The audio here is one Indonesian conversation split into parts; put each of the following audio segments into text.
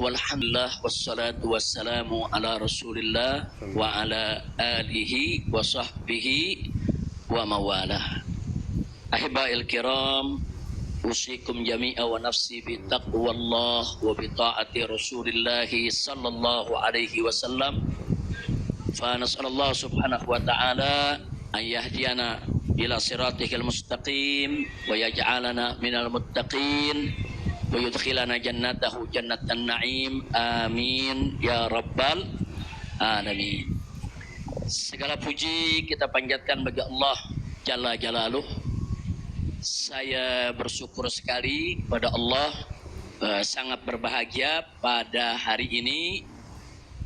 walhamdulillah wassalatu wassalamu ala rasulillah wa ala alihi wa sahbihi wa mawalah. Ahibba'il kiram, usikum jami'a wa nafsi bi taqwallah wa bi ta'ati rasulillah sallallahu alaihi wasallam. Fa nas'alallah subhanahu wa ta'ala an yahdiyana ila siratihil mustaqim wa yaj'alana minal muttaqin wa yudkhilana jannatahu jannatan na'im, amin ya rabbal alamin. Segala puji kita panjatkan bagi Allah Jalla Jalaluh. Saya bersyukur sekali pada Allah, sangat berbahagia pada hari ini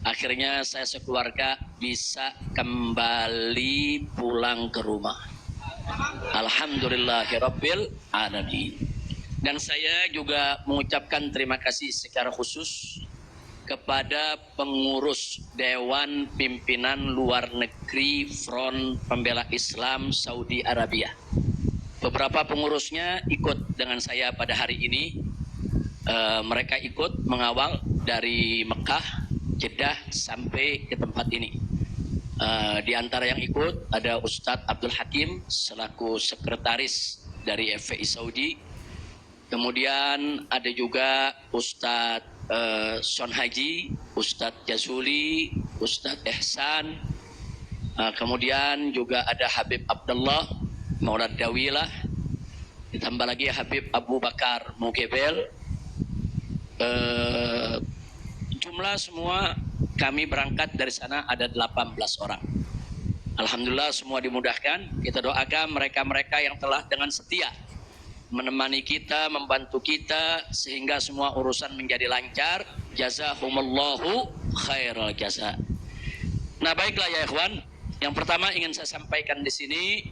akhirnya saya sekeluarga bisa kembali pulang ke rumah. Alhamdulillahirabbil alamin. Dan saya juga mengucapkan terima kasih secara khusus kepada pengurus Dewan Pimpinan Luar Negeri Front Pembela Islam Saudi Arabia. Beberapa pengurusnya ikut dengan saya pada hari ini. Mereka ikut mengawal dari Mekah, Jeddah sampai ke tempat ini. Di antara yang ikut ada Ustadz Abdul Hakim selaku sekretaris dari FPI Saudi. Kemudian ada juga Ustadz Son Haji, Ustadz Jazuli, Ustadz Ehsan. Kemudian juga ada Habib Abdullah Maulad Dawilah. Ditambah lagi Habib Abu Bakar Mugebel. Jumlah semua kami berangkat dari sana ada 18 orang. Alhamdulillah semua dimudahkan. Kita doakan mereka-mereka yang telah dengan setia menemani kita, membantu kita sehingga semua urusan menjadi lancar. Jazakumullahu khairal jaza. Nah, baiklah ya ikhwan. Yang pertama ingin saya sampaikan di sini,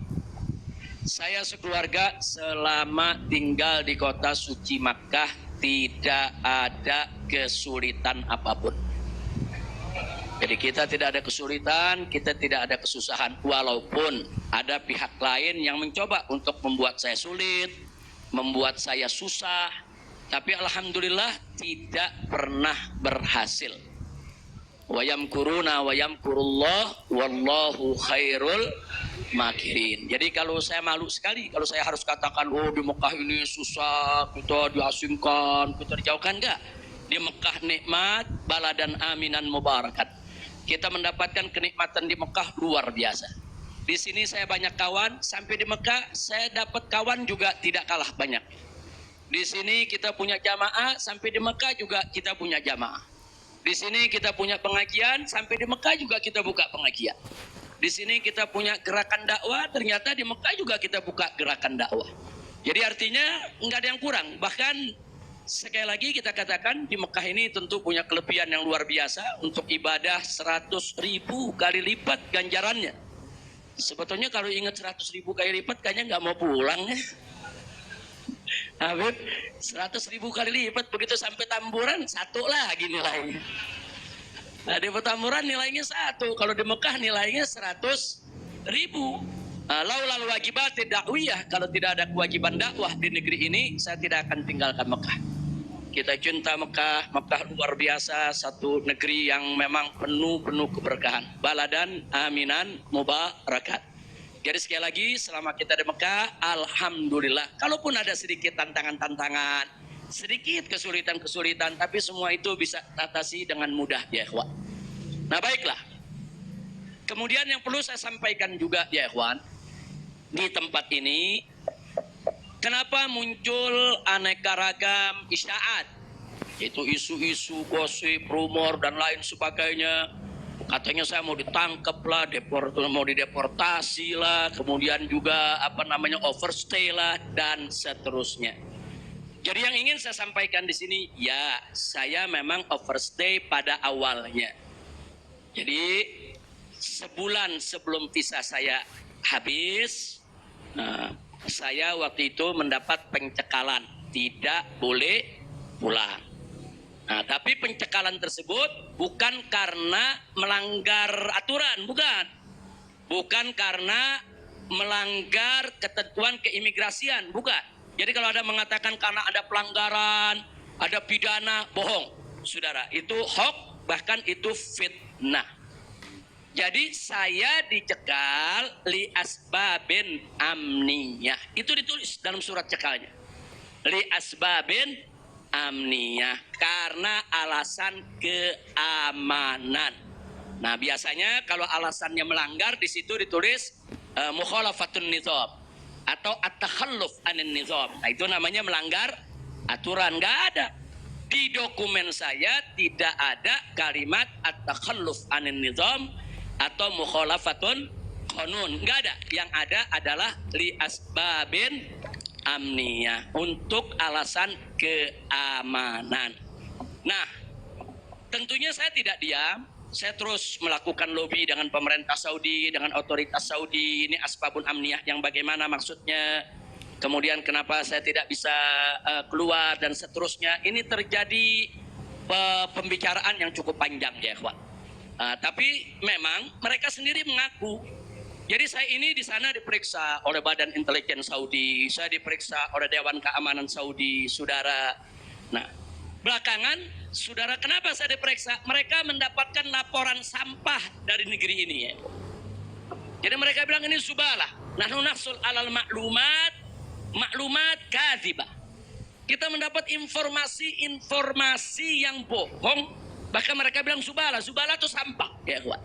saya sekeluarga selama tinggal di kota suci Makkah tidak ada kesulitan apapun. Jadi kita tidak ada kesulitan, kita tidak ada kesusahan. Walaupun ada pihak lain yang mencoba untuk membuat saya sulit, membuat saya susah, tapi alhamdulillah tidak pernah berhasil. Wa yamkuruna wa yamkurullah wallahu khairul makirin. Jadi kalau saya malu sekali kalau saya harus katakan, oh di Mekah ini susah, kita diasingkan, kita dijauhkan. Enggak. Di Mekah nikmat, baladan aminan mubarakat. Kita mendapatkan kenikmatan di Mekah luar biasa. Di sini saya banyak kawan, sampai di Mekah saya dapat kawan juga tidak kalah banyak. Di sini kita punya jamaah, sampai di Mekah juga kita punya jamaah. Di sini kita punya pengajian, sampai di Mekah juga kita buka pengajian. Di sini kita punya gerakan dakwah, ternyata di Mekah juga kita buka gerakan dakwah. Jadi artinya enggak ada yang kurang. Bahkan sekali lagi kita katakan di Mekah ini tentu punya kelebihan yang luar biasa untuk ibadah 100.000 kali lipat ganjarannya. Sebetulnya kalau ingat 100.000 kali lipat kayaknya nggak mau pulang ya. Habib 100.000 kali lipat begitu sampai Tamburan satu lagi nilainya. Nah, di Petamburan nilainya 1, kalau di Mekah nilainya 100.000. Laulal wajibat dakwiyah, kalau tidak ada kewajiban dakwah di negeri ini, saya tidak akan tinggalkan Mekah. Kita cinta Mekah, Mekah luar biasa, satu negeri yang memang penuh keberkahan. Baladan aminan mubarakat. Jadi sekali lagi, selama kita di Mekah, alhamdulillah. Kalaupun ada sedikit tantangan-tantangan, sedikit kesulitan-kesulitan, tapi semua itu bisa atasi dengan mudah ya ikhwan. Nah baiklah. Kemudian yang perlu saya sampaikan juga ya ikhwan, di tempat ini kenapa muncul aneka ragam isya'at, yaitu isu-isu, gosip, rumor dan lain sebagainya. Katanya saya mau ditangkap lah, mau dideportasi lah, kemudian juga overstay lah dan seterusnya. Jadi yang ingin saya sampaikan di sini, ya saya memang overstay pada awalnya. Jadi sebulan sebelum visa saya habis, saya waktu itu mendapat pencekalan, tidak boleh pulang. Nah, tapi pencekalan tersebut bukan karena melanggar aturan, bukan karena melanggar ketentuan keimigrasian, bukan. Jadi kalau ada mengatakan karena ada pelanggaran, ada pidana, bohong. Saudara, itu hoax, bahkan itu fitnah. Jadi saya dicekal li asbabin amniyah. Itu ditulis dalam surat cekalnya. Li asbabin amniyah, karena alasan keamanan. Nah, biasanya kalau alasannya melanggar di situ ditulis mukhalafatun nizam atau at-takhalluf anin nizam. Nah, itu namanya melanggar aturan. Nggak ada. Di dokumen saya tidak ada kalimat at-takhalluf anin nizam atau mukhalafatun qanun. Nggak ada. Yang ada adalah li asbabin amniyah, untuk alasan keamanan. Nah, tentunya saya tidak diam. Saya terus melakukan lobby dengan pemerintah Saudi, dengan otoritas Saudi. Ini asbabun amniyah yang bagaimana maksudnya. Kemudian kenapa saya tidak bisa keluar dan seterusnya. Ini terjadi pembicaraan yang cukup panjang ya, ikhwan. Tapi memang mereka sendiri mengaku. Jadi saya ini di sana diperiksa oleh Badan Intelijen Saudi, saya diperiksa oleh Dewan Keamanan Saudi, saudara. Nah, belakangan, saudara, kenapa saya diperiksa? Mereka mendapatkan laporan sampah dari negeri ini ya. Jadi mereka bilang ini zubalah. Nahnu nahsul alal maklumat kadzibah. Kita mendapat informasi yang bohong. Bahkan mereka bilang zubalah. Zubalah itu sampah ya, kawan.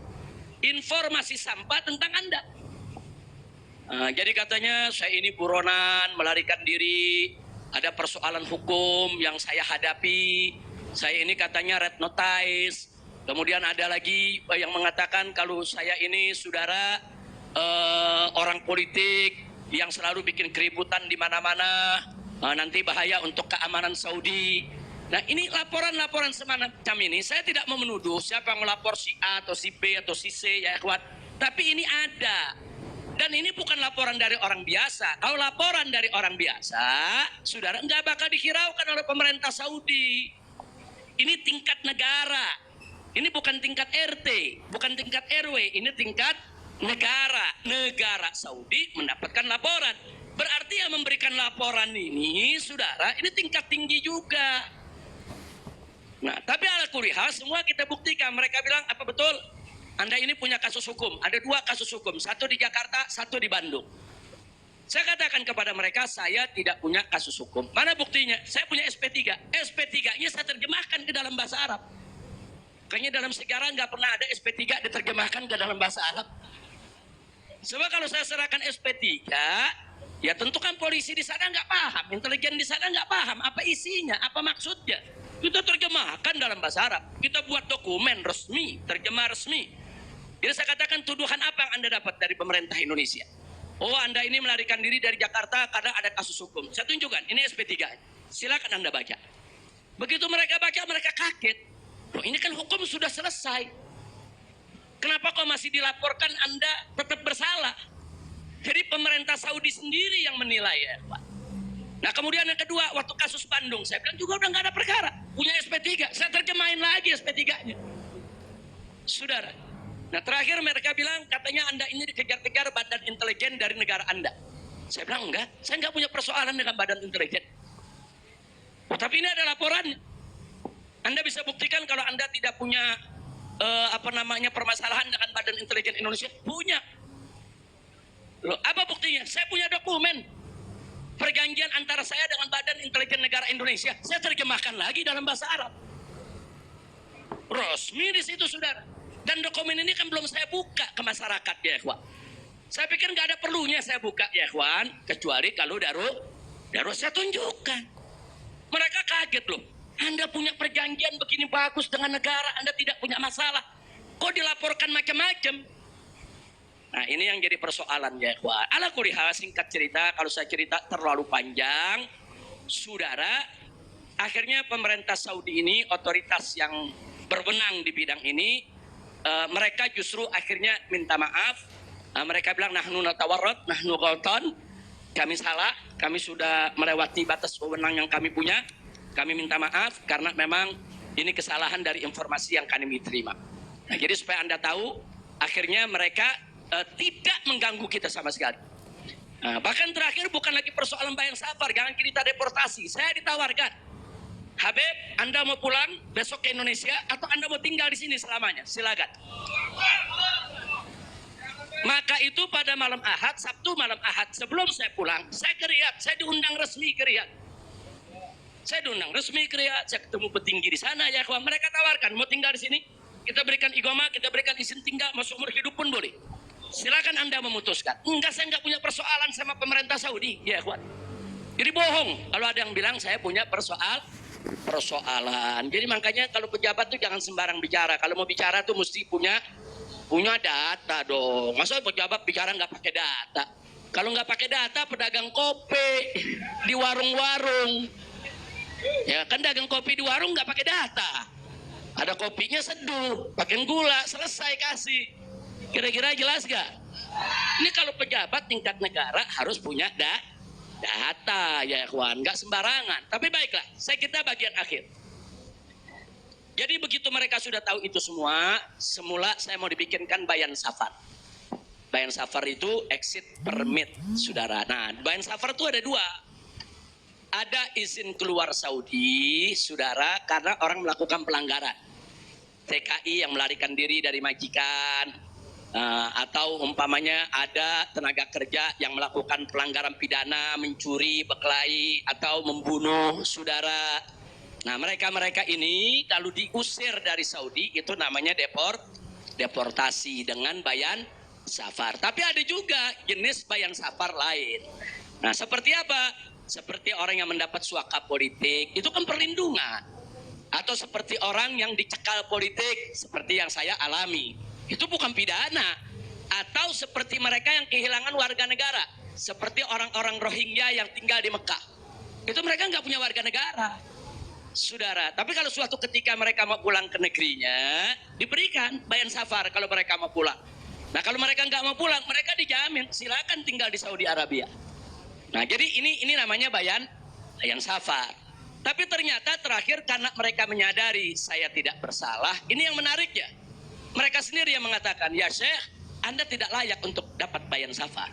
Informasi sampah tentang Anda. Jadi katanya saya ini buronan, melarikan diri, ada persoalan hukum yang saya hadapi. Saya ini katanya red notice. Kemudian ada lagi yang mengatakan kalau saya ini saudara orang politik yang selalu bikin keributan di mana-mana, nanti bahaya untuk keamanan Saudi. Nah, ini laporan-laporan semacam ini, saya tidak mau menuduh siapa yang melapor si A atau si B atau si C ya ikhwan. Tapi ini ada. Dan ini bukan laporan dari orang biasa. Kalau laporan dari orang biasa, saudara, nggak bakal dihiraukan oleh pemerintah Saudi. Ini tingkat negara. Ini bukan tingkat RT, bukan tingkat RW, ini tingkat negara. Negara Saudi mendapatkan laporan. Berarti yang memberikan laporan ini, saudara, ini tingkat tinggi juga. Nah, tapi ala kulli hal semua kita buktikan. Mereka bilang, apa betul? Anda ini punya kasus hukum. Ada 2 kasus hukum. Satu di Jakarta, satu di Bandung. Saya katakan kepada mereka, saya tidak punya kasus hukum. Mana buktinya? Saya punya SP3. SP3-nya saya terjemahkan ke dalam bahasa Arab. Kayaknya dalam sejarah nggak pernah ada SP3 diterjemahkan ke dalam bahasa Arab. Sebab kalau saya serahkan SP3, ya tentu kan polisi di sana nggak paham, intelijen di sana nggak paham apa isinya, apa maksudnya. Kita terjemahkan dalam bahasa Arab. Kita buat dokumen resmi, terjemah resmi. Jadi saya katakan, tuduhan apa yang Anda dapat dari pemerintah Indonesia? Oh, Anda ini melarikan diri dari Jakarta karena ada kasus hukum. Saya tunjukkan, ini SP3. Silakan Anda baca. Begitu mereka baca, mereka kaget. Oh, ini kan hukum sudah selesai. Kenapa kok masih dilaporkan Anda tetap bersalah? Jadi pemerintah Saudi sendiri yang menilai ya, Pak. Nah, kemudian yang kedua, waktu kasus Bandung, saya bilang juga udah nggak ada perkara, punya SP3, saya terjemahin lagi SP3-nya, saudara. Nah, terakhir mereka bilang katanya Anda ini dikejar-kejar badan intelijen dari negara Anda. Saya bilang enggak, saya nggak punya persoalan dengan badan intelijen. Oh, tapi ini ada laporannya. Anda bisa buktikan kalau Anda tidak punya permasalahan dengan badan intelijen Indonesia? Punya. Loh, apa buktinya? Saya punya dokumen. Perjanjian antara saya dengan Badan Intelijen Negara Indonesia, saya terjemahkan lagi dalam bahasa Arab. Resmi di situ, saudara. Dan dokumen ini kan belum saya buka ke masyarakat, ya ikhwan. Saya pikir nggak ada perlunya saya buka, ya ikhwan, kecuali kalau darurat saya tunjukkan. Mereka kaget loh. Anda punya perjanjian begini bagus dengan negara, Anda tidak punya masalah. Kok dilaporkan macam-macam? Nah, ini yang jadi persoalan ya, ikhwan. Ala kulli hal, singkat cerita, kalau saya cerita terlalu panjang, saudara, akhirnya pemerintah Saudi ini, otoritas yang berwenang di bidang ini, mereka justru akhirnya minta maaf. Mereka bilang, nahnu natawarrad, nahnu ghaltan, kami salah, kami sudah melewati batas wewenang yang kami punya, kami minta maaf karena memang ini kesalahan dari informasi yang kami terima. Nah, jadi supaya Anda tahu, akhirnya mereka tidak mengganggu kita sama sekali. Bahkan terakhir bukan lagi persoalan bayang safar, jangan kita deportasi. Saya ditawarkan, Habib, Anda mau pulang besok ke Indonesia atau Anda mau tinggal di sini selamanya? Silakan. Maka itu pada malam Ahad, Sabtu malam Ahad, sebelum saya pulang, saya ke Riyadh, saya diundang resmi ke Riyadh. Saya diundang resmi ke Riyadh, saya ketemu petinggi di sana, ya kawan. Mereka tawarkan, mau tinggal di sini, kita berikan iqamah, kita berikan izin tinggal, masuk umur hidup pun boleh. Silakan Anda memutuskan. Enggak, saya enggak punya persoalan sama pemerintah Saudi, ya kawan. Jadi bohong kalau ada yang bilang saya punya persoalan. Jadi makanya kalau pejabat tuh jangan sembarang bicara. Kalau mau bicara tuh mesti punya data dong. Masa pejabat bicara nggak pakai data? Kalau nggak pakai data, pedagang kopi di warung-warung, ya kan dagang kopi di warung nggak pakai data. Ada kopinya seduh, pakai gula, selesai kasih. Kira-kira jelas gak? Ini kalau pejabat tingkat negara harus punya data, ya kawan, nggak sembarangan. Tapi baiklah, saya kita bagian akhir. Jadi begitu mereka sudah tahu itu semua, semula saya mau dibikinkan bayan safar. Bayan safar itu exit permit, saudara. Nah, bayan safar itu ada dua. Ada izin keluar Saudi, saudara, karena orang melakukan pelanggaran. TKI yang melarikan diri dari majikan, atau umpamanya ada tenaga kerja yang melakukan pelanggaran pidana, mencuri, berkelahi, atau membunuh, saudara. Nah, mereka ini kalau diusir dari Saudi itu namanya deportasi dengan bayan safar. Tapi ada juga jenis bayan safar lain. Nah, seperti apa? Seperti orang yang mendapat suaka politik, itu kan perlindungan. Atau seperti orang yang dicekal politik, seperti yang saya alami. Itu bukan pidana. Atau seperti mereka yang kehilangan warga negara, seperti orang-orang Rohingya yang tinggal di Mekah. Itu mereka nggak punya warga negara, saudara. Tapi kalau suatu ketika mereka mau pulang ke negerinya, diberikan bayan safar kalau mereka mau pulang. Nah, kalau mereka nggak mau pulang, mereka dijamin silakan tinggal di Saudi Arabia. Nah, jadi ini namanya bayan safar. Tapi ternyata terakhir karena mereka menyadari saya tidak bersalah, ini yang menarik ya. Mereka sendiri yang mengatakan, ya Syekh, Anda tidak layak untuk dapat bayan safar.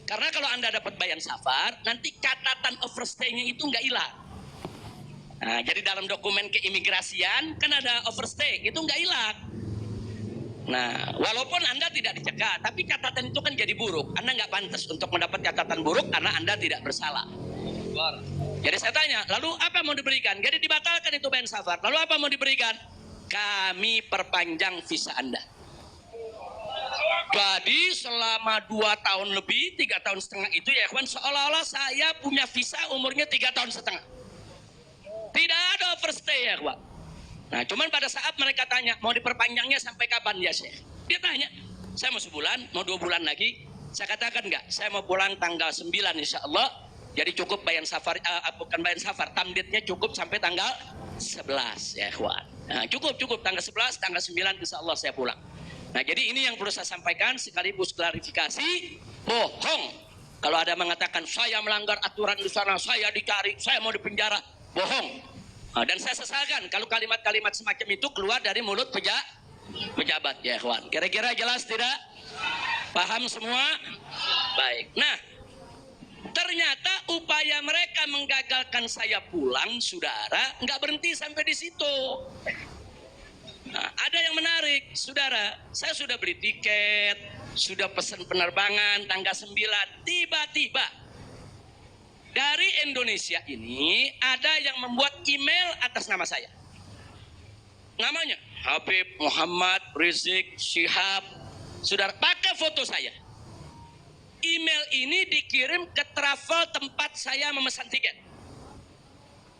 Karena kalau Anda dapat bayan safar, nanti catatan overstay-nya itu nggak hilang. Nah, jadi dalam dokumen keimigrasian kan ada overstay, itu nggak hilang. Nah, walaupun Anda tidak dicegah, tapi catatan itu kan jadi buruk. Anda nggak pantas untuk mendapat catatan buruk karena Anda tidak bersalah. Jadi saya tanya, lalu apa mau diberikan? Jadi dibatalkan itu bayan safar. Lalu apa mau diberikan? Kami perpanjang visa Anda. Jadi selama 2 tahun lebih, 3 tahun setengah itu ya kawan, seolah-olah saya punya visa umurnya 3 tahun setengah. Tidak ada overstay ya kawan. Nah, cuman pada saat mereka tanya, mau diperpanjangnya sampai kapan ya Syekh? Dia tanya, saya mau sebulan, mau 2 bulan lagi. Saya katakan enggak, saya mau pulang tanggal 9 insya Allah. Jadi cukup bayan safar, bukan bayan safar, tamdidnya cukup sampai tanggal 11 ya kawan. Nah, cukup tanggal 11, tanggal 9 insya Allah saya pulang. Nah, jadi ini yang perlu saya sampaikan sekaligus klarifikasi, bohong. Kalau ada mengatakan saya melanggar aturan di sana, saya dicari, saya mau dipenjara, bohong. Nah, dan saya sesalkan kalau kalimat-kalimat semacam itu keluar dari mulut pejabat ya kawan. Kira-kira jelas tidak? Paham semua? Baik. Nah, ternyata upaya mereka menggagalkan saya pulang, saudara, nggak berhenti sampai di situ. Nah, ada yang menarik, saudara. Saya sudah beli tiket, sudah pesan penerbangan tanggal 9. Tiba-tiba dari Indonesia ini ada yang membuat email atas nama saya. Namanya Habib Muhammad Rizik Syihab. Saudara, pakai foto saya. Email ini dikirim ke travel tempat saya memesan tiket.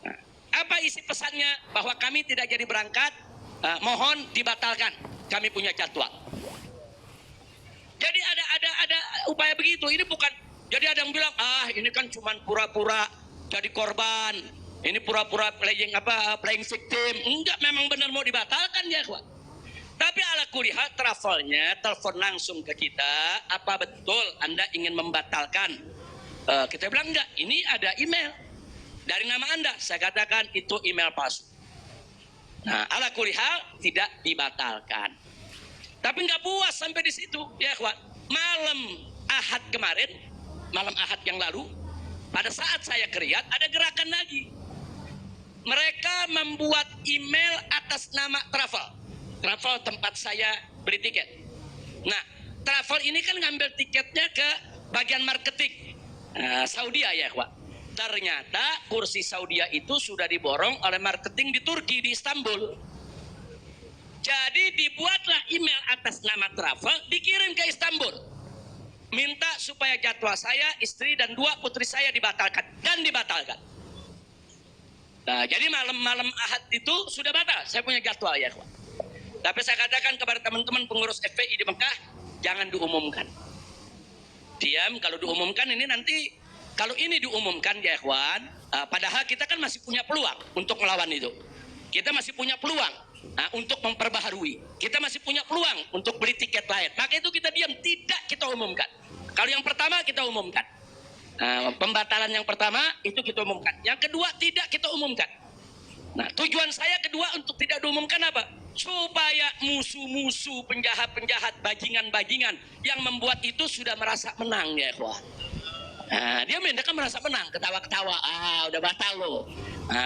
Nah, apa isi pesannya? Bahwa kami tidak jadi berangkat, mohon dibatalkan. Kami punya jadwal. Jadi ada upaya begitu. Ini bukan. Jadi ada yang bilang, ini kan cuma pura-pura jadi korban. Ini pura-pura playing victim. Enggak, memang benar mau dibatalkan ya, kawan. Tapi ala kulihat travelnya telepon langsung ke kita, apa betul Anda ingin membatalkan? Kita bilang enggak, ini ada email dari nama Anda. Saya katakan itu email palsu. Nah, ala kulihat tidak dibatalkan. Tapi enggak puas sampai di situ, ya kawan. Malam Ahad kemarin, malam Ahad yang lalu, pada saat saya ke Riyadh, ada gerakan lagi. Mereka membuat email atas nama travel tempat saya beli tiket. Nah, travel ini kan ngambil tiketnya ke bagian marketing Saudi ya, Pak. Ternyata kursi Saudi itu sudah diborong oleh marketing di Turki, di Istanbul. Jadi dibuatlah email atas nama travel, dikirim ke Istanbul. Minta supaya jadwal saya, istri dan 2 putri saya dibatalkan, dan dibatalkan. Nah, jadi malam Ahad itu sudah batal, saya punya jadwal ya, Pak. Tapi saya katakan kepada teman-teman pengurus FPI di Mekah, jangan diumumkan. Diam, kalau diumumkan ini nanti, kalau ini diumumkan ya ikhwan, padahal kita kan masih punya peluang untuk melawan itu. Kita masih punya peluang untuk memperbaharui. Kita masih punya peluang untuk beli tiket lain. Maka itu kita diam, tidak kita umumkan. Kalau yang pertama kita umumkan. Pembatalan yang pertama itu kita umumkan. Yang kedua tidak kita umumkan. Nah, tujuan saya kedua untuk tidak diumumkan apa? Supaya musuh-musuh, penjahat-penjahat, bajingan-bajingan yang membuat itu sudah merasa menang ya ikhwan. Dia kan merasa menang, ketawa-ketawa, udah batal lo.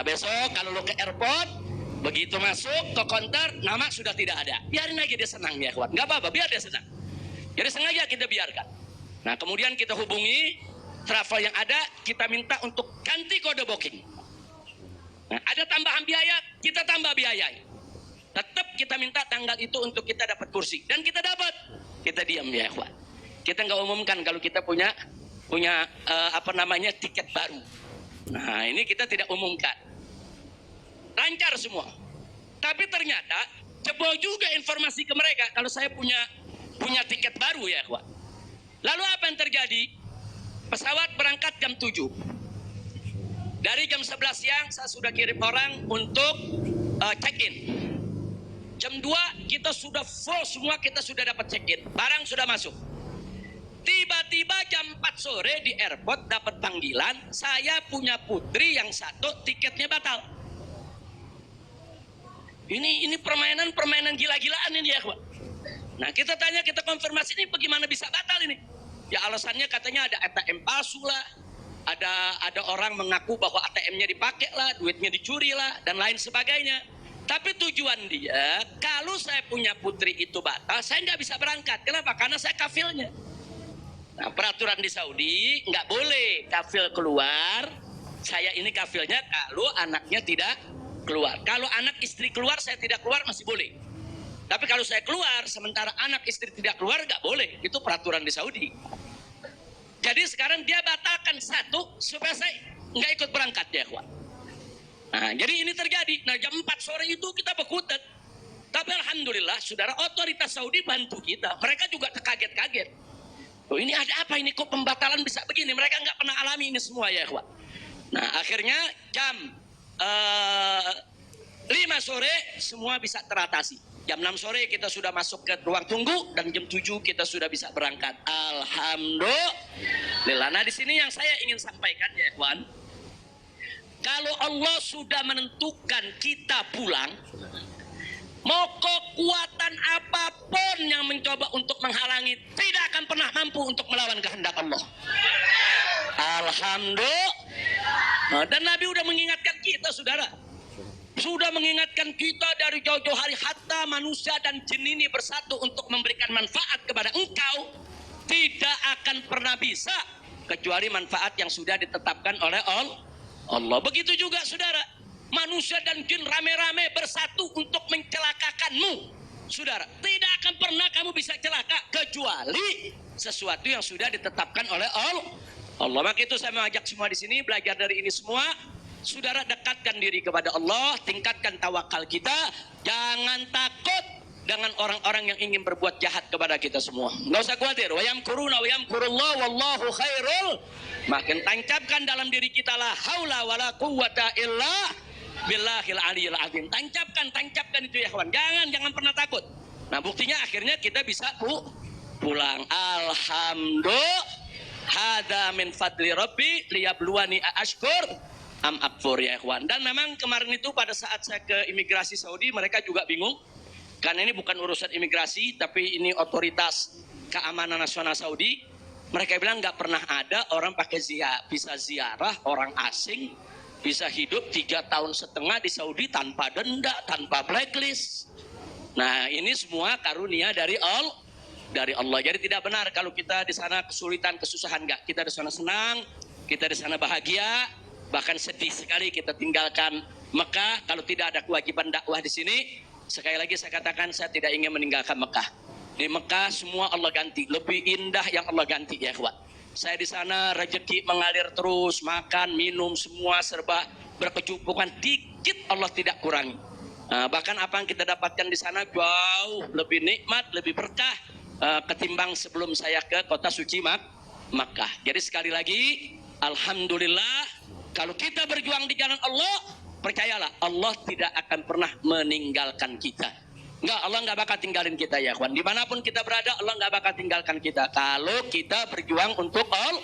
Besok kalau lo ke airport, begitu masuk ke counter, nama sudah tidak ada. Biarin aja dia senang ya ikhwan, nggak apa-apa, biar dia senang. Jadi sengaja kita biarkan. Nah, kemudian kita hubungi travel yang ada, kita minta untuk ganti kode booking. Nah, ada tambahan biaya, kita tambah biaya. Tetap kita minta tanggal itu untuk kita dapat kursi, dan kita dapat. Kita diam ya ikhwan. Kita nggak umumkan kalau kita punya tiket baru. Nah, ini kita tidak umumkan. Lancar semua. Tapi ternyata jebol juga informasi ke mereka kalau saya punya tiket baru ya ikhwan. Lalu apa yang terjadi? Pesawat berangkat jam 7. Dari jam 11 siang saya sudah kirim orang untuk check-in. Jam 2 kita sudah full semua, kita sudah dapat check-in. Barang sudah masuk. Tiba-tiba jam 4 sore di airport dapat panggilan, saya punya putri yang satu tiketnya batal. Ini permainan gila-gilaan ini ya, Pak. Nah, kita tanya, kita konfirmasi ini bagaimana bisa batal ini? Ya alasannya katanya ada ATM palsu lah, ada orang mengaku bahwa ATM-nya dipakai lah, duitnya dicuri lah, dan lain sebagainya. Tapi tujuan dia, kalau saya punya putri itu batal, saya nggak bisa berangkat. Kenapa? Karena saya kafilnya. Nah, peraturan di Saudi nggak boleh kafil keluar. Saya ini kafilnya kalau anaknya tidak keluar. Kalau anak istri keluar, saya tidak keluar masih boleh. Tapi kalau saya keluar, sementara anak istri tidak keluar, nggak boleh. Itu peraturan di Saudi. Jadi sekarang dia batalkan satu supaya saya nggak ikut berangkat ya, kawan. Nah, jadi ini terjadi. Nah, jam 4 sore itu kita berkutat. Tapi alhamdulillah, saudara, otoritas Saudi bantu kita. Mereka juga terkaget-kaget. Oh, ini ada apa ini? Kok pembatalan bisa begini? Mereka nggak pernah alami ini semua ya, kawan. Nah, akhirnya jam 5 sore semua bisa teratasi. Jam 6 sore kita sudah masuk ke ruang tunggu dan jam 7 kita sudah bisa berangkat. Alhamdulillah. Nah, di sini yang saya ingin sampaikan ya, kawan. Kalau Allah sudah menentukan kita pulang, mau kekuatan apapun yang mencoba untuk menghalangi tidak akan pernah mampu untuk melawan kehendak Allah. Alhamdulillah. Dan Nabi sudah mengingatkan kita, saudara. Sudah mengingatkan kita dari jauh-jauh hari, hatta manusia dan jin ini bersatu untuk memberikan manfaat kepada engkau, tidak akan pernah bisa kecuali manfaat yang sudah ditetapkan oleh Allah. Begitu juga saudara, manusia dan jin rame-rame bersatu untuk mencelakakanmu. Saudara, tidak akan pernah kamu bisa celaka kecuali sesuatu yang sudah ditetapkan oleh Allah. Maka itu saya mengajak semua di sini belajar dari ini semua. Saudara, dekatkan diri kepada Allah, tingkatkan tawakal kita, jangan takut dengan orang-orang yang ingin berbuat jahat kepada kita semua. Nggak usah khawatir. Wa yamkuruna wa yamkurullah wallahu khairul. Makin tancapkan dalam diri kita la haula wala quwwata illa billahil aliyil azim. Tancapkan itu ya kawan. Jangan pernah takut. Nah, buktinya akhirnya kita bisa pulang. Alhamdulillah. Hada min fadli rabbi liyabluwani ashkur am akfur ya kawan. Dan memang kemarin itu pada saat saya ke imigrasi Saudi, mereka juga bingung. Karena ini bukan urusan imigrasi, tapi ini otoritas keamanan nasional Saudi. Mereka bilang nggak pernah ada orang pakai visa ziarah orang asing bisa hidup 3,5 tahun di Saudi tanpa denda, tanpa blacklist. Nah, ini semua karunia dari Allah. Jadi tidak benar kalau kita di sana kesulitan, kesusahan. Enggak, kita di sana senang, kita di sana bahagia, bahkan sedih sekali kita tinggalkan Mekah kalau tidak ada kewajiban dakwah di sini. Sekali lagi saya katakan, saya tidak ingin meninggalkan Mekah. Di Mekah semua Allah ganti, lebih indah yang Allah ganti ya ikhwan. Saya di sana rezeki mengalir terus, makan, minum semua serba berkecukupan, dikit Allah tidak kurangi. Bahkan apa yang kita dapatkan di sana jauh lebih nikmat, lebih berkah ketimbang sebelum saya ke kota suci Makkah. Jadi sekali lagi, alhamdulillah, kalau kita berjuang di jalan Allah, percayalah Allah tidak akan pernah meninggalkan kita. Enggak, Allah enggak bakal tinggalin kita ya kawan. Dimanapun kita berada, Allah enggak bakal tinggalkan kita. Kalau kita berjuang untuk Allah,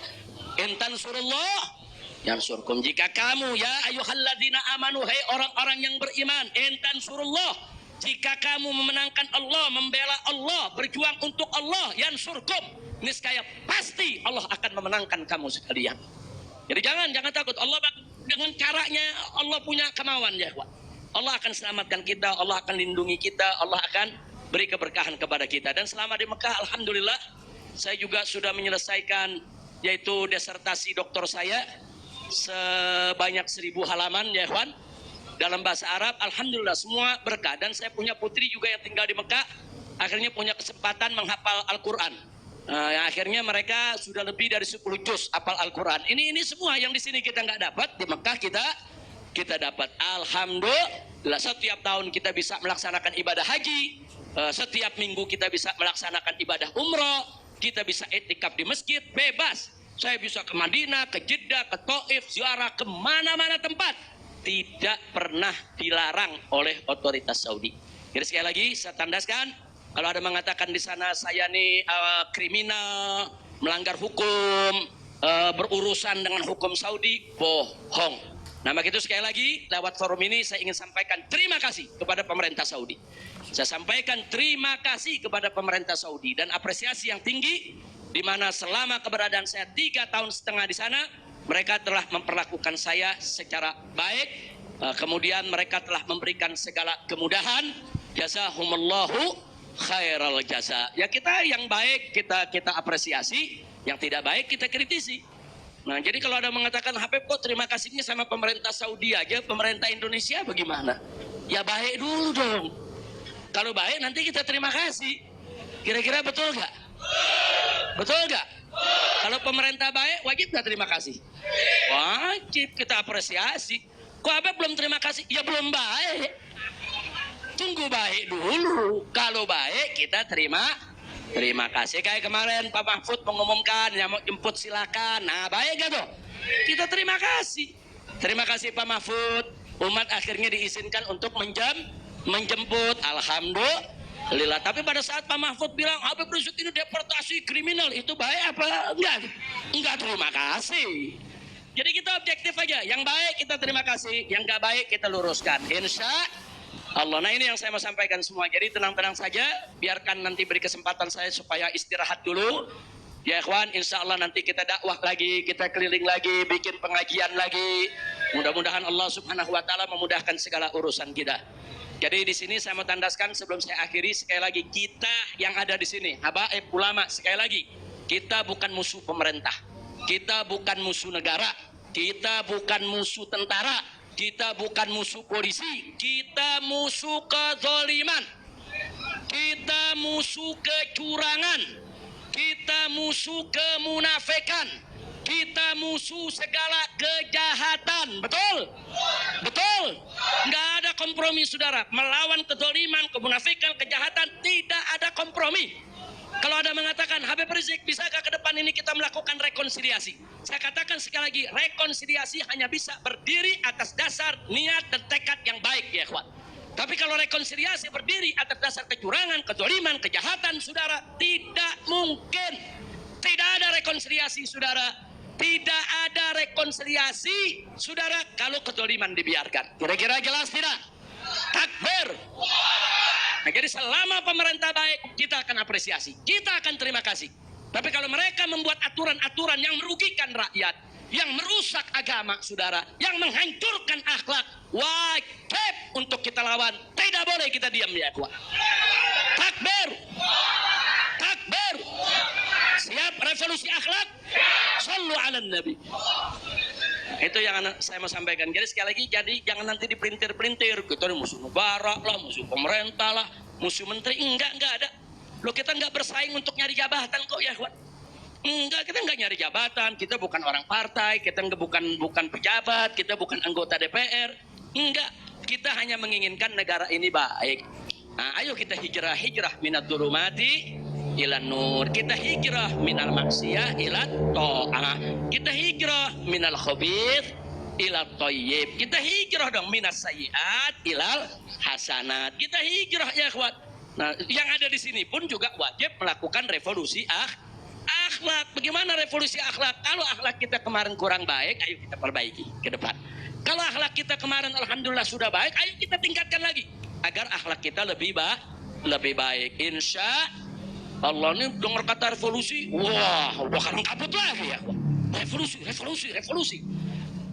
intan surullah yansurkum. Jika kamu ya ayyuhalladzina amanu, hai orang-orang yang beriman, intan surullah, jika kamu memenangkan Allah, membela Allah, berjuang untuk Allah, yansurkum, niscaya pasti Allah akan memenangkan kamu sekalian. Jadi jangan takut. Allah dengan caranya Allah punya kemauan ya kawan. Allah akan selamatkan kita, Allah akan lindungi kita, Allah akan beri keberkahan kepada kita. Dan selama di Mekah, alhamdulillah, saya juga sudah menyelesaikan yaitu disertasi doktor saya sebanyak 1000 halaman ya kawan, dalam bahasa Arab. Alhamdulillah semua berkah. Dan saya punya putri juga yang tinggal di Mekah, akhirnya punya kesempatan menghafal Al-Quran. Akhirnya mereka sudah lebih dari 10 juz hafal Al-Quran. Ini semua yang di sini kita nggak dapat, di Mekah kita dapat. Alhamdulillah, setiap tahun kita bisa melaksanakan ibadah haji, setiap minggu kita bisa melaksanakan ibadah umroh, kita bisa i'tikaf di masjid bebas. Saya bisa ke Madinah, ke Jeddah, ke Taif, ziarah ke mana-mana tempat, tidak pernah dilarang oleh otoritas Saudi. Jadi sekali lagi saya tandaskan, kalau ada mengatakan di sana saya nih kriminal, melanggar hukum, berurusan dengan hukum Saudi, bohong. Nah, begitu sekali lagi lewat forum ini saya ingin sampaikan terima kasih kepada pemerintah Saudi. Saya sampaikan terima kasih kepada pemerintah Saudi dan apresiasi yang tinggi, di mana selama keberadaan saya 3,5 tahun di sana, mereka telah memperlakukan saya secara baik. Kemudian mereka telah memberikan segala kemudahan. Jazahumullahu khairal jasa. Ya kita yang baik kita apresiasi, yang tidak baik kita kritisi. Nah, jadi kalau ada mengatakan Habib kok terima kasihnya sama pemerintah Saudi aja, pemerintah Indonesia bagaimana? Ya baik dulu dong. Kalau baik nanti kita terima kasih. Kira-kira betul nggak? Betul nggak? Kalau pemerintah baik wajib nggak terima kasih? Wajib kita apresiasi. Kok Habib belum terima kasih? Ya belum baik. Tunggu baik dulu. Kalau baik kita terima kasih. Kayak kemarin Pak Mahfud mengumumkan yang mau jemput silakan. Nah, baik gak tuh? Kita terima kasih. Terima kasih Pak Mahfud. Umat akhirnya diizinkan untuk menjemput. Alhamdulillah. Tapi pada saat Pak Mahfud bilang Habib Rizik ini deportasi kriminal, itu baik apa enggak? Enggak terima kasih. Jadi kita objektif aja. Yang baik kita terima kasih, yang enggak baik kita luruskan. Insya Allah. Nah, ini yang saya mau sampaikan semua. Jadi tenang-tenang saja, biarkan nanti beri kesempatan saya supaya istirahat dulu. Ya ikhwan, insya Allah nanti kita dakwah lagi, kita keliling lagi, bikin pengajian lagi. Mudah-mudahan Allah subhanahu wa ta'ala memudahkan segala urusan kita. Jadi di sini saya mau tandaskan sebelum saya akhiri, sekali lagi kita yang ada di sini, habaib ulama, sekali lagi, kita bukan musuh pemerintah, kita bukan musuh negara, kita bukan musuh tentara, kita bukan musuh polisi, kita musuh kezaliman, kita musuh kecurangan, kita musuh kemunafikan, kita musuh segala kejahatan. Betul? Betul? Nggak ada kompromi saudara. Melawan kezaliman, kemunafikan, kejahatan, tidak ada kompromi. Kalau ada mengatakan Habib Rizik, bisakah ke depan ini kita melakukan rekonsiliasi? Saya katakan sekali lagi, rekonsiliasi hanya bisa berdiri atas dasar niat dan tekad yang baik ya kawan. Tapi kalau rekonsiliasi berdiri atas dasar kecurangan, kezaliman, kejahatan, saudara, tidak mungkin. Tidak ada rekonsiliasi, saudara. Tidak ada rekonsiliasi, saudara, kalau kezaliman dibiarkan. Kira-kira jelas tidak? Takbir. Nah, jadi selama pemerintah baik, kita akan apresiasi, kita akan terima kasih. Tapi kalau mereka membuat aturan-aturan yang merugikan rakyat, yang merusak agama, saudara, yang menghancurkan akhlak, wajib untuk kita lawan. Tidak boleh kita diam, ya ikhwan. Takbir, takbir. Siap revolusi akhlak? Shallu ala nabi. Itu yang saya mau sampaikan. Jadi sekali lagi, jadi jangan nanti dipelintir-pelintir. Kita ini musuh negara lah, musuh pemerintah lah, musuh menteri. Enggak ada. Loh, kita enggak bersaing untuk nyari jabatan kok, ya ikhwan. Enggak, kita enggak nyari jabatan. Kita bukan orang partai, kita enggak bukan pejabat, kita bukan anggota DPR. Enggak, kita hanya menginginkan negara ini baik. Nah, ayo kita hijrah minat durumati ila nur. Kita hijrah minal maksiyah ila ta'ah. Kita hijrah minal khabith ila thayyib. Kita hijrah dong minas sayyiat ilal hasanat. Kita hijrah, ya ikhwan. Nah, yang ada di sini pun juga wajib melakukan revolusi akhlak. Bagaimana revolusi akhlak? Kalau akhlak kita kemarin kurang baik, ayo kita perbaiki ke depan. Kalau akhlak kita kemarin alhamdulillah sudah baik, ayo kita tingkatkan lagi agar akhlak kita lebih baik. Insya Allah. Ini dengar kata revolusi, wah, udah karang kabut lagi ya. Revolusi.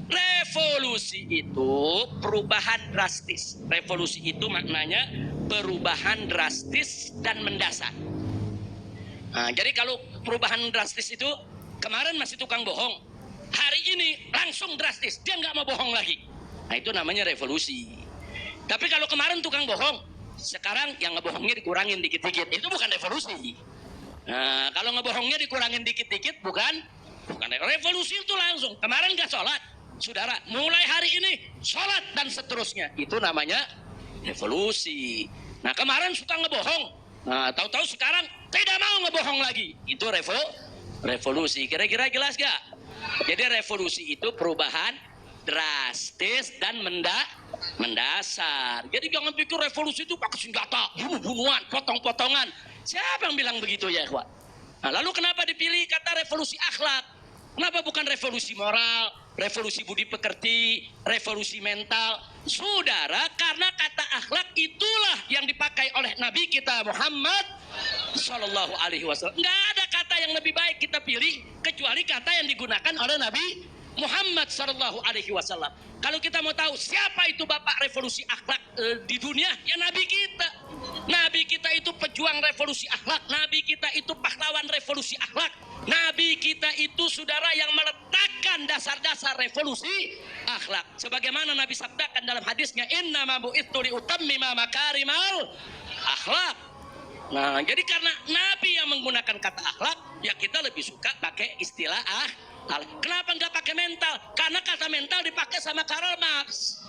Revolusi itu perubahan drastis. Revolusi itu maknanya perubahan drastis dan mendasar. Nah, jadi kalau perubahan drastis itu kemarin masih tukang bohong, hari ini langsung drastis, dia nggak mau bohong lagi. Nah, itu namanya revolusi. Tapi kalau kemarin tukang bohong, sekarang yang ngebohongnya dikurangin dikit-dikit, itu bukan revolusi. Nah, kalau ngebohongnya dikurangin dikit-dikit, bukan revolusi. Itu langsung. Kemarin nggak sholat, saudara, mulai hari ini sholat dan seterusnya, itu namanya revolusi. Nah, kemarin suka ngebohong, nah, tahu-tahu sekarang tidak mau ngebohong lagi, itu revolusi. Kira-kira jelas gak? Jadi revolusi itu perubahan drastis dan mendasar. Jadi jangan pikir revolusi itu pakai senjata, bunuh-bunuhan, potong-potongan. Siapa yang bilang begitu, ya ikhwan? Nah, lalu kenapa dipilih kata revolusi akhlak? Kenapa bukan revolusi moral, revolusi budi pekerti, revolusi mental? Saudara, karena kata akhlak itulah yang dipakai oleh Nabi kita Muhammad Sallallahu Alaihi Wasallam. Nggak ada kata yang lebih baik kita pilih kecuali kata yang digunakan oleh Nabi Muhammad Sallallahu Alaihi Wasallam. Kalau kita mau tahu siapa itu bapak revolusi akhlak di dunia, ya Nabi kita. Nabi kita itu pejuang revolusi akhlak. Nabi kita itu pahlawan revolusi akhlak. Nabi kita itu saudara yang meletakkan dasar-dasar revolusi akhlak. Sebagaimana Nabi sabdakan dalam hadisnya, Inna ma bu'ithu liutammima makarimal akhlak. Nah, jadi karena Nabi yang menggunakan kata akhlak, ya kita lebih suka pakai istilah Kenapa nggak pakai mental? Karena kata mental dipakai sama Karl Marx.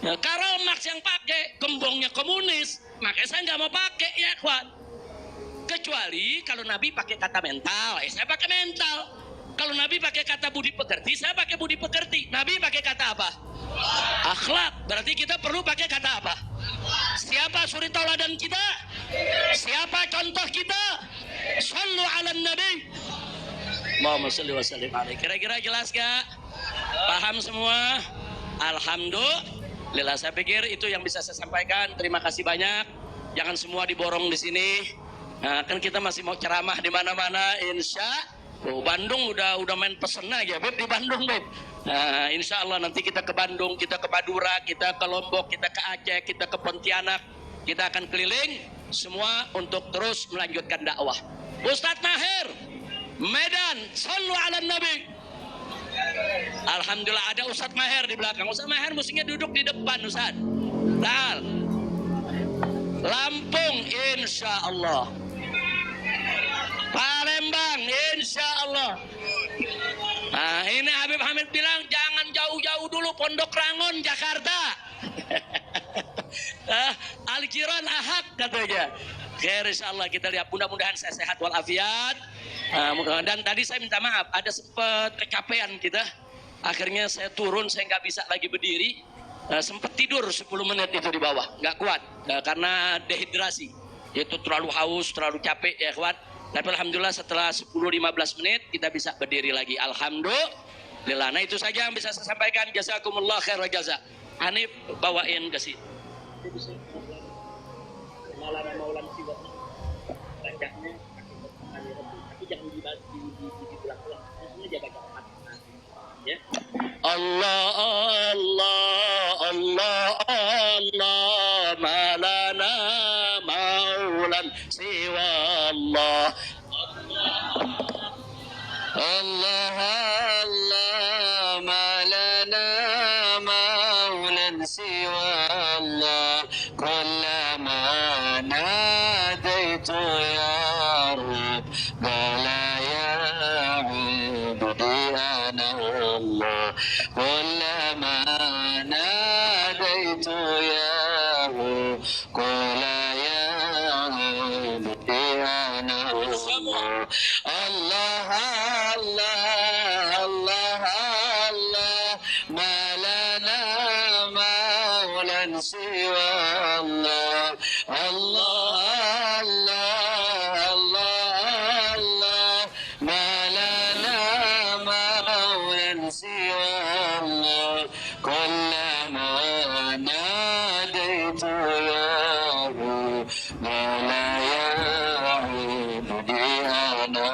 Ya, Karl Marx yang pakai, gembongnya komunis, makanya saya nggak mau pakai, ya kawan. Kecuali kalau Nabi pakai kata mental, saya pakai mental. Kalau Nabi pakai kata budi pekerti, saya pakai budi pekerti. Nabi pakai kata apa? Akhlak. Berarti kita perlu pakai kata apa? Siapa suri tauladan kita? Siapa contoh kita? Shallu ala nabi. Muhammad sallallahu alaihi wasallam. Kira-kira jelas gak? Paham semua? Alhamdulillah. Saya pikir itu yang bisa saya sampaikan. Terima kasih banyak. Jangan semua diborong di sini. Nah, kan kita masih mau ceramah di mana-mana. Bandung udah main pesen aja, Beb, di Bandung, Beb. Nah, insya Allah nanti kita ke Bandung, kita ke Madura, kita ke Lombok, kita ke Aceh, kita ke Pontianak. Kita akan keliling semua untuk terus melanjutkan dakwah. Ustadz Maher, Medan, sallu ala nabi. Alhamdulillah ada Ustadz Maher di belakang. Ustadz Maher mestinya duduk di depan, Ustadz. Nah, Lampung insya Allah, Palembang insya Allah. Nah, ini Habib Hamid bilang jangan jauh-jauh dulu, Pondok Rangon Jakarta. Al-Jiran Ahad katanya. Khair insyaallah, kita lihat, mudah-mudahan saya sehat walafiat. Dan tadi saya minta maaf, ada sempat kecapean kita. Akhirnya saya turun, saya nggak bisa lagi berdiri. Sempat tidur 10 menit itu di bawah, nggak kuat karena dehidrasi. Itu terlalu haus, terlalu capek ya kawan. Tapi alhamdulillah setelah 10-15 menit kita bisa berdiri lagi. Alhamdulillah. Nah, itu saja yang bisa saya sampaikan. Jazakumullah khair wa jaza. Hanif bawain ke sini. Maulana Maulan Siwa. Bacanya tapi jangan diulang-ulang. Intinya jaga jarak. Ya. Allah Allah Allah Allah malana maulan siwa Allah Allah Allah malana maulan siwa Allah kullama nadaitu ya Rabb bala ya abdi ana Allah kullama nadaitu ya Rabb qala ya abdi ana Allah Allah Allah Allah Allah malana maulan siwa Allah Allah Allah Allah Allah malana maulan siwa Allah kullama nadaitu ya Rabb la ya'budu ana